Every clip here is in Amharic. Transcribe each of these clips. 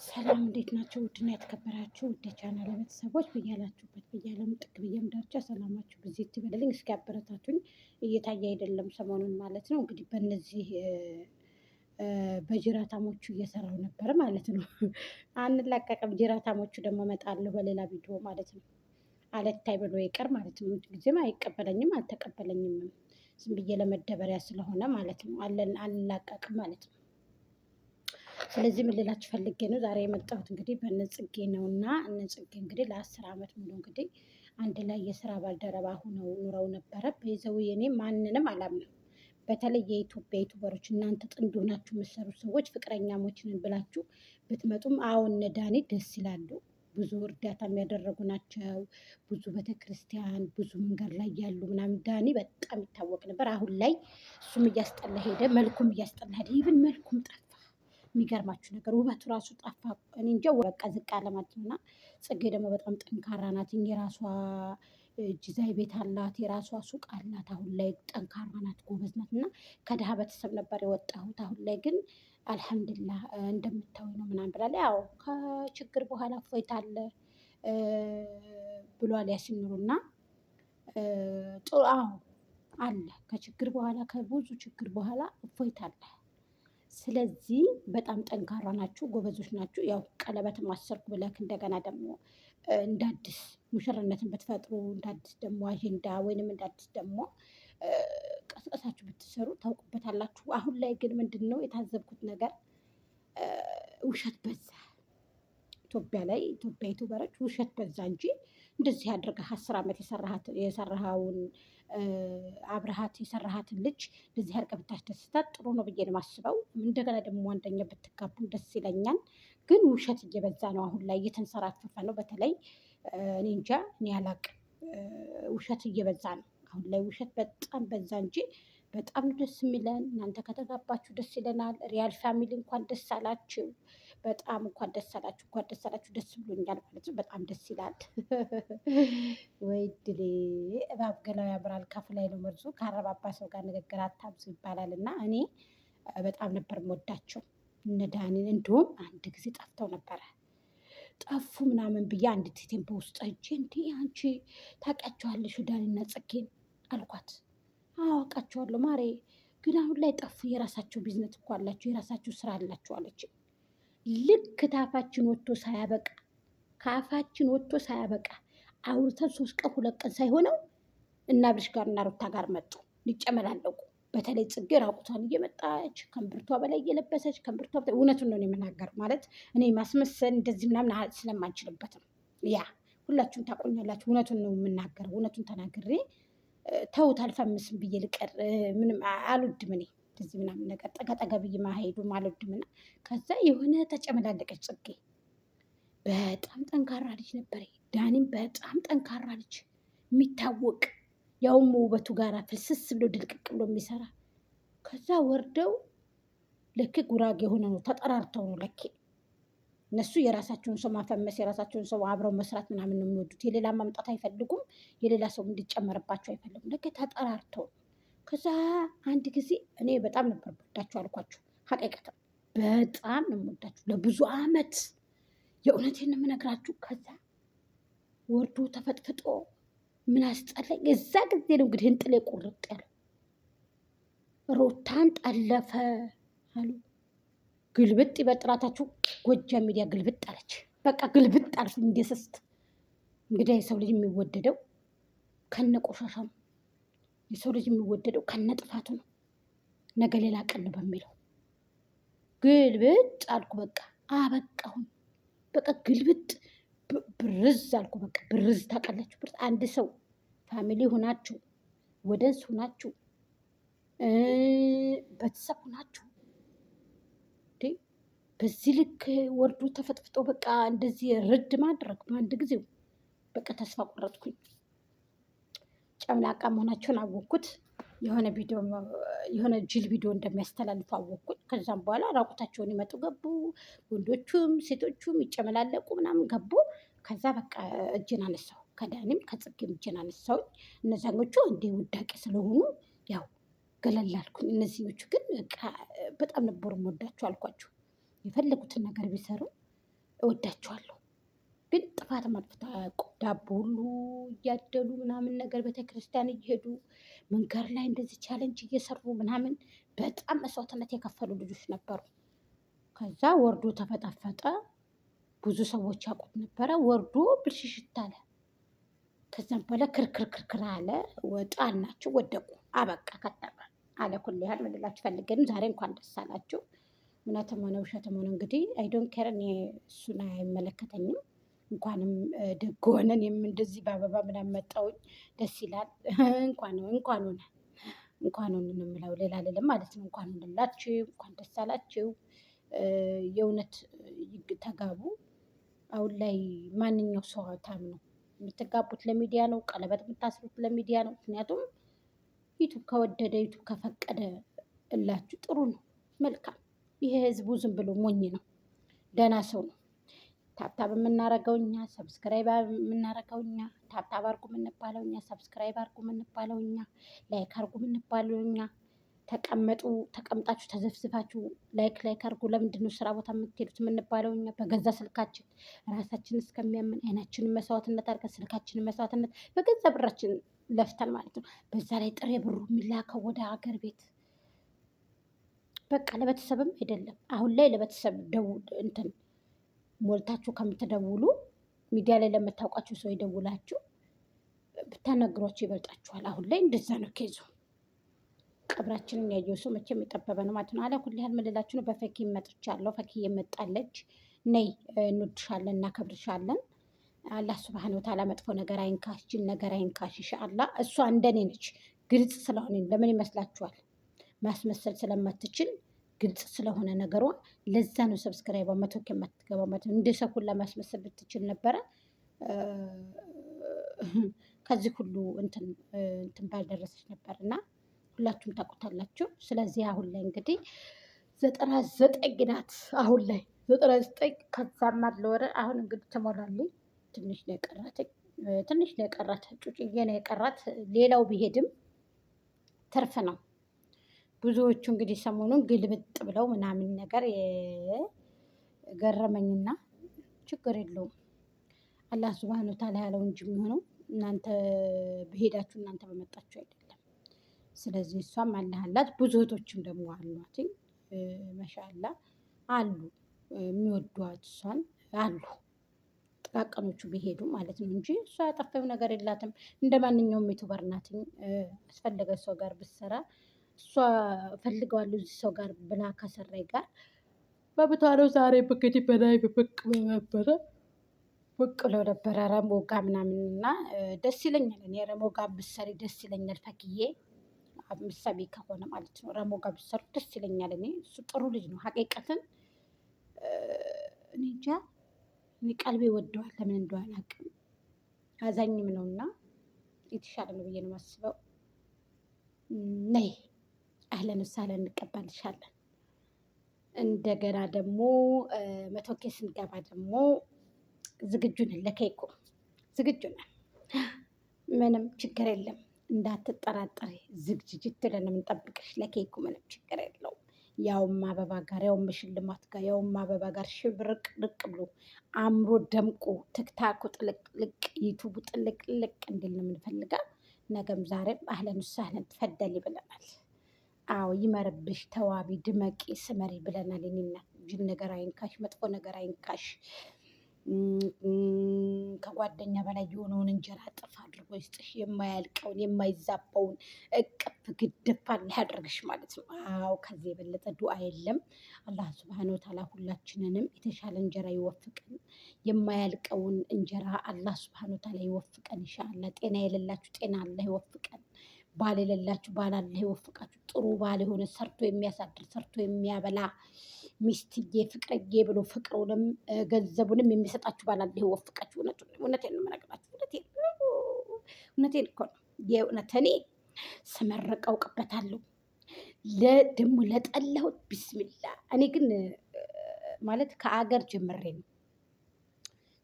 ሰላም እንዴት ናቸው? ውድና የተከበራችሁ ውድ የቻናል ቤተሰቦች በያላችሁበት በያለም ጥግ ብዬም ዳርቻ ሰላማችሁ ጊዜ ይበልልኝ። እስኪ አበረታቱኝ። እየታየ አይደለም ሰሞኑን ማለት ነው። እንግዲህ በእነዚህ በጅራታሞቹ እየሰራው ነበር ማለት ነው። አንላቀቅም። ጅራታሞቹ ደግሞ እመጣለሁ በሌላ ቪዲዮ ማለት ነው። አለታይ ብሎ ይቀር ማለት ነው። ጊዜም አይቀበለኝም አልተቀበለኝም። ዝም ብዬ ለመደበሪያ ስለሆነ ማለት ነው። አንላቀቅም ማለት ነው። ስለዚህ ምን ልላችሁ ፈልጌ ነው ዛሬ የመጣሁት እንግዲህ በነጽጌ ነውና እነጽጌ እንግዲህ ለ10 ዓመት ሙሉ እንግዲህ አንድ ላይ የስራ ባልደረባ ሆነው ኑረው ነበረ። በይዘው እኔ ማንንም አላምንም። በተለይ የኢትዮጵያ ዩቱበሮች እናንተ ጥንድ ሆናችሁ የምትሰሩ ሰዎች ፍቅረኛሞች ነን ብላችሁ ብትመጡም አሁን እነ ዳኒ ደስ ይላሉ። ብዙ እርዳታ የሚያደረጉ ናቸው። ብዙ ቤተክርስቲያን ብዙ መንገድ ላይ ያሉ ምናምን ዳኒ በጣም ይታወቅ ነበር። አሁን ላይ እሱም እያስጠላ ሄደ፣ መልኩም እያስጠላ ሄደ። ይብን መልኩም ጠፋ። የሚገርማችሁ ነገር ውበቱ ራሱ ጠፋ። እኔ እንጃ በቃ ዝቅ አለ ማለት ነው። እና ጽጌ ደግሞ በጣም ጠንካራ ናት። የራሷ ዲዛይ ቤት አላት፣ የራሷ ሱቅ አላት። አሁን ላይ ጠንካራ ናት፣ ጎበዝ ናት። እና ከድሃ ቤተሰብ ነበር የወጣሁት። አሁን ላይ ግን አልሐምዱሊላህ እንደምታዊ ነው ምናምን ብላለች። ያው ከችግር በኋላ እፎይታ አለ ብሏል ያሲን ኑሩና ጥሩ አዎ አለ። ከችግር በኋላ ከብዙ ችግር በኋላ እፎይታ አለ። ስለዚህ በጣም ጠንካራ ናችሁ፣ ጎበዞች ናችሁ። ያው ቀለበት ማሰርኩ ብለክ እንደገና ደግሞ እንደ አዲስ ሙሽርነትን ብትፈጥሩ እንደ አዲስ ደግሞ አጀንዳ ወይንም እንደ አዲስ ደግሞ ቀስቀሳችሁ ብትሰሩ ታውቁበታላችሁ። አሁን ላይ ግን ምንድን ነው የታዘብኩት ነገር ውሸት በዛ። ኢትዮጵያ ላይ ኢትዮጵያ ዩቱበሮች ውሸት በዛ እንጂ እንደዚህ አድርገህ 10 ዓመት የሰራኸውን አብረሃት የሰራሃትን ልጅ እንደዚህ አድርገህ ብታስደስታት ጥሩ ነው ብዬ ነው የማስበው። እንደገና ደግሞ አንደኛ ብትጋቡ ደስ ይለኛል። ግን ውሸት እየበዛ ነው፣ አሁን ላይ እየተንሰራፈፈ ነው። በተለይ እኔ እንጃ እኔ አላቅም። ውሸት እየበዛ ነው አሁን ላይ፣ ውሸት በጣም በዛ እንጂ በጣም ደስ የሚለን እናንተ ከተጋባችሁ ደስ ይለናል። ሪያል ፋሚሊ እንኳን ደስ አላችሁ። በጣም እንኳን ደስ አላችሁ፣ እንኳን ደስ አላችሁ። ደስ ብሎኛል ማለት ነው። በጣም ደስ ይላል። ወይ ድሌ እባብ ገላው ያምራል ካፍ ላይ ነው መርዙ። ካረባባ ሰው ጋር ንግግር አታብዙ ይባላል። እና እኔ በጣም ነበር የምወዳቸው እነ ዳኒን። እንዲሁም አንድ ጊዜ ጠፍተው ነበረ። ጠፉ ምናምን ብዬ አንድ ሴቴን በውስጥ እጄ እንዲህ አንቺ ታውቂያቸዋለሽ ዳኒና ጽጌን አልኳት። አውቃቸዋለሁ ማሬ፣ ግን አሁን ላይ ጠፉ። የራሳቸው ቢዝነስ እኮ አላቸው፣ የራሳቸው ስራ አላቸው አለች። ልክ ታፋችን ወጥቶ ሳያበቃ ከአፋችን ወጥቶ ሳያበቃ አውርተን 3 ቀን 2 ቀን ሳይሆነው እና አብርሽ ጋር እና ሩታ ጋር መጡ ሊጨመላለቁ። በተለይ ጽጌ ራቁቷን እየመጣች ከንብርቷ በላይ እየለበሰች ከንብርቷ በላይ እውነቱን ነው የምናገረው። ማለት እኔ ማስመሰል እንደዚህ ምናምን ስለማንችልበት ነው። ያ ሁላችሁም ታቆኛላችሁ። እውነቱን ነው የምናገረው። እውነቱን ተናግሬ ተውት አልፈምስም ብዬ ልቀር ምንም አልወድም። እኔ እንደዚህ ምናምን ነገር ጠጋጠጋ ብዬ ማሄዱም አልወድም። እና ከዛ የሆነ ተጨመላለቀች ጽጌ። በጣም ጠንካራ ልጅ ነበር። ዳኒም በጣም ጠንካራ ልጅ የሚታወቅ ያውም ውበቱ ጋር ፍልስስ ብሎ ድልቅቅ ብሎ የሚሰራ። ከዛ ወርደው ለኬ ጉራጌ የሆነ ነው ተጠራርተው ነው ለኬ። እነሱ የራሳቸውን ሰው ማፈመስ የራሳቸውን ሰው አብረው መስራት ምናምን ነው የሚወዱት። የሌላ ማምጣት አይፈልጉም። የሌላ ሰው እንዲጨመርባቸው አይፈልጉም። ለኬ ተጠራርተው። ከዛ አንድ ጊዜ እኔ በጣም ነበር የምወዳቸው አልኳቸው። ሀቂቀትም በጣም ነው የምወዳቸው ለብዙ አመት። የእውነቴን ነው የምነግራችሁ። ከዛ ወርዶ ተፈጥፍጦ ምን አስጠላኝ። የዛ ጊዜ ነው እንግዲህ እንጥሌ ቁርጥ ያለው። ሩታን ጠለፈ አሉ። ግልብጥ ይበጥራታችሁ። ጎጃም ሚዲያ ግልብጥ አለች። በቃ ግልብጥ አለች። እንደስስት እንግዲህ የሰው ልጅ የሚወደደው ከነ ቆሻሻ ነው። የሰው ልጅ የሚወደደው ከነ ጥፋቱ ነው። ነገ ሌላ ቀን በሚለው ግልብጥ አልኩ። በቃ አበቃሁን። በቃ ግልብጥ ብርዝ አልኩ። በቃ ብርዝ ታውቃላችሁ። ብርዝ አንድ ሰው ፋሚሊ ሆናችሁ ወደንስ ሆናችሁ ቤተሰብ ሆናችሁ በዚህ ልክ ወርዶ ተፈጥፍጦ በቃ እንደዚህ ርድ ማድረግ በአንድ ጊዜው በቃ ተስፋ ቆረጥኩኝ። ጨምላቃ መሆናቸውን አወቅኩት። የሆነ ጅል ቪዲዮ እንደሚያስተላልፉ አወቅኩኝ። ከዛም በኋላ ራቁታቸውን ይመጡ ገቡ። ወንዶቹም ሴቶቹም ይጨመላለቁ ምናምን ገቡ። ከዛ በቃ እጄን አነሳው። ከዳኒም ከጽጌም እጄን አነሳውኝ። እነዛኞቹ እንደ ውዳቄ ስለሆኑ ያው ገለል አልኩኝ። እነዚህኞቹ ግን በጣም ነበሩ የምወዳቸው አልኳቸው። የፈለጉትን ነገር ቢሰሩ እወዳቸዋለሁ። ግን ጥፋትም አጥፍተው አያውቁም። ዳቦ ሁሉ እያደሉ ምናምን ነገር ቤተክርስቲያን እየሄዱ መንገድ ላይ እንደዚህ ቻለንጅ እየሰሩ ምናምን በጣም መስዋዕትነት የከፈሉ ልጆች ነበሩ። ከዛ ወርዶ ተፈጠፈጠ። ብዙ ሰዎች ያውቁት ነበረ። ወርዶ ብልሽሽት አለ። ከዛም በኋላ ክርክር አለ። ጣልናቸው፣ ወደቁ፣ አበቃ ከተማ አለ። ኩል ያህል ምን ልላችሁ ፈልጌ ነው። ዛሬ እንኳን ደስ አላችሁ። እውነትም ሆነ ውሸትም ሆነ እንግዲህ አይ ዶንት ኬር፣ እኔ እሱን አይመለከተኝም። እንኳንም ደግ ሆነን እንደዚህ በአበባ ምናምን መጣሁኝ። ደስ ይላል። እንኳን ሆነ እንኳን ሆነ ነው የምለው፣ ሌላ አይደለም ማለት ነው። እንኳን ሆነላችሁ፣ እንኳን ደስ አላችሁ። የእውነት ተጋቡ። አሁን ላይ ማንኛው ሰው ታምነው የምትጋቡት ለሚዲያ ነው። ቀለበት የምታስሩት ለሚዲያ ነው። ምክንያቱም ዩቱብ ከወደደ ዩቱብ ከፈቀደ እላችሁ ጥሩ ነው፣ መልካም። ይሄ ህዝቡ ዝም ብሎ ሞኝ ነው፣ ደህና ሰው ነው። ታብታብ የምናረገው እኛ፣ ሰብስክራይብ የምናረገው እኛ፣ ታብታብ አርጉ የምንባለው እኛ፣ ሰብስክራይብ አርጉ የምንባለው እኛ፣ ላይክ አርጉ የምንባለው እኛ። ተቀመጡ ተቀምጣችሁ ተዘፍዝፋችሁ ላይክ አርጉ። ለምንድነው ስራ ቦታ የምትሄዱት የምንባለው እኛ? በገዛ ስልካችን ራሳችን እስከሚያምን አይናችንን መስዋዕትነት አድርገን ስልካችንን መስዋዕትነት በገዛ ብራችን ለፍተን ማለት ነው። በዛ ላይ ጥሬ ብሩ የሚላከው ወደ ሀገር ቤት በቃ ለቤተሰብም አይደለም። አሁን ላይ ለቤተሰብ እንትን ሞልታችሁ ከምትደውሉ ሚዲያ ላይ ለምታውቃችሁ ሰው ይደውላችሁ ብታናግሯቸው ይበልጣችኋል። አሁን ላይ እንደዛ ነው ኬዙ። ቀብራችንን ያየው ሰው መቼም የጠበበ ነው ማለት ነው። አለ ሁሉ ያህል ምልላችሁ ነው። በፈኪ መጥቻለሁ። ፈኪ የመጣለች ነይ፣ እንወድሻለን፣ እናከብርሻለን። አላህ ሱብሃነሁ ወተዓላ መጥፎ ነገር አይንካሽ፣ ጅል ነገር አይንካሽ ኢንሻአላህ። እሷ እንደኔ ነች፣ ግልጽ ስለሆነ ለምን ይመስላችኋል? ማስመሰል ስለማትችል ግልጽ ስለሆነ ነገሯ፣ ለዛ ነው ሰብስክራይብ መቶ የማትገባው ማለት ነው። እንደ ሰው ሁላ ማስመሰል ብትችል ነበረ ከዚህ ሁሉ እንትን ባልደረሰች ነበር። እና ሁላችሁም ታውቁታላችሁ። ስለዚህ አሁን ላይ እንግዲህ 99 ናት። አሁን ላይ 99 ከዛም አለ ወረ። አሁን እንግዲህ ትሞላለች። ትንሽ ነው የቀራት፣ ትንሽ ነው የቀራት፣ ጩጭዬ ነው የቀራት። ሌላው ቢሄድም ትርፍ ነው። ብዙዎቹ እንግዲህ ሰሞኑን ግልብጥ ብለው ምናምን ነገር ገረመኝና ችግር የለውም አላህ ሱብሃነሁ ወተዓላ ያለው እንጂ የሚሆነው እናንተ በሄዳችሁ እናንተ በመጣችሁ አይደለም። ስለዚህ እሷም አላህ አላት። ብዙ እህቶችም ደግሞ አሏት ማሻአላ አሉ የሚወዷት እሷን አሉ። ጥቃቅኖቹ ቢሄዱ ማለት ነው እንጂ እሷ ያጠፋው ነገር የላትም። እንደ ማንኛውም ዩቱበር ናት። አስፈለገ ሰው ጋር ብትሰራ እሷ ፈልገዋለሁ እዚህ ሰው ጋር ብላ ከሰራይ ጋር በብቷ ነው። ዛሬ እንግዲህ በላይ ብቅ ነበረ ብቅ ብለው ነበረ ረሞ ጋ ምናምን እና ደስ ይለኛል። እኔ ረሞ ጋ ብትሰሪ ደስ ይለኛል። ፈክዬ ምሳሌ ከሆነ ማለት ነው ረሞ ጋ ብትሰሩ ደስ ይለኛል። እኔ እሱ ጥሩ ልጅ ነው። ሀቂቀትን እኔ እንጃ እኔ ቀልቤ ወደዋል። ለምን እንደሆነ አላውቅም። አዛኝም ነውና የተሻለ ነው ብዬ ነው የማስበው። ነይ አህለን ወሳህለን እንቀበልሻለን። እንደገና ደግሞ መቶኬ ስንገባ ደግሞ ዝግጁ ነን፣ ለኬኩ ዝግጁ ነን። ምንም ችግር የለም፣ እንዳትጠራጠሪ። ዝግጅት ብለን የምንጠብቅሽ ለኬኩ ምንም ችግር የለውም። ያውም አበባ ጋር ያውም ሽልማት ጋር ያውም አበባ ጋር ሽብርቅ ልቅ ብሎ አምሮ ደምቆ ትክታኩ ጥልቅልቅ ዩቱቡ ጥልቅልቅ እንዲል ነው የምንፈልገው። ነገም ዛሬም አህለን ወሳህለን ትፈደሊ ብለናል። አዎ ይመርብሽ፣ ተዋቢ፣ ድመቂ፣ ስመሪ ብለናል። እኔና ጅል ነገር አይንካሽ፣ መጥፎ ነገር አይንካሽ። ከጓደኛ በላይ የሆነውን እንጀራ ጥፍ አድርጎ ይስጥሽ። የማያልቀውን የማይዛባውን እቅፍ ግድፍ አላህ ያድርግሽ ማለት ነው። አዎ ከዚህ የበለጠ ዱዓ የለም። አላህ ሱብሃነሁ ወተዓላ ሁላችንንም የተሻለ እንጀራ ይወፍቀን። የማያልቀውን እንጀራ አላህ ሱብሃነሁ ወተዓላ ይወፍቀን ኢንሻአላህ። ጤና የሌላችሁ ጤና አላህ ይወፍቀን። ባል የሌላችሁ ባል አላህ ይወፍቃችሁ። ጥሩ ባል የሆነ ሰርቶ የሚያሳድር ሰርቶ የሚያበላ ሚስትዬ ፍቅርዬ ብሎ ፍቅሩንም ገንዘቡንም የሚሰጣችሁ ባል አላህ ይወፍቃችሁ። እውነቴን ነው የምነግራችሁ። እውነቴን እኮ ነው። የእውነት እኔ ስመረቅ አውቅበታለሁ። ደግሞ ለጠላሁት ቢስሚላ። እኔ ግን ማለት ከአገር ጀምሬ ነው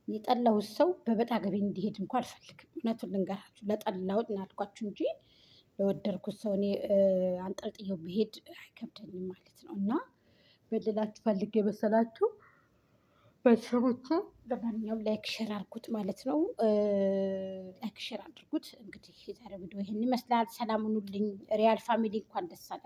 የጠላሁት ሰው በበጣ ገቢ እንዲሄድ እንኳ አልፈልግም። እውነቱን ልንገራችሁ፣ ለጠላሁት እናልኳችሁ እንጂ ለወደድኩት ሰው እኔ አንጠልጥየው ብሄድ አይከብደኝም ማለት ነው። እና በልላችሁ ፈልጌ መሰላችሁ። ቤተሰቦቼ ለማንኛውም ላይክ ሼር አድርጉት ማለት ነው። ላይክ ሼር አድርጉት። እንግዲህ የዛሬ ቪዲዮ ይህን ይመስላል። ሰላም ሁኑልኝ። ሪያል ፋሚሊ እንኳን ደስ አለ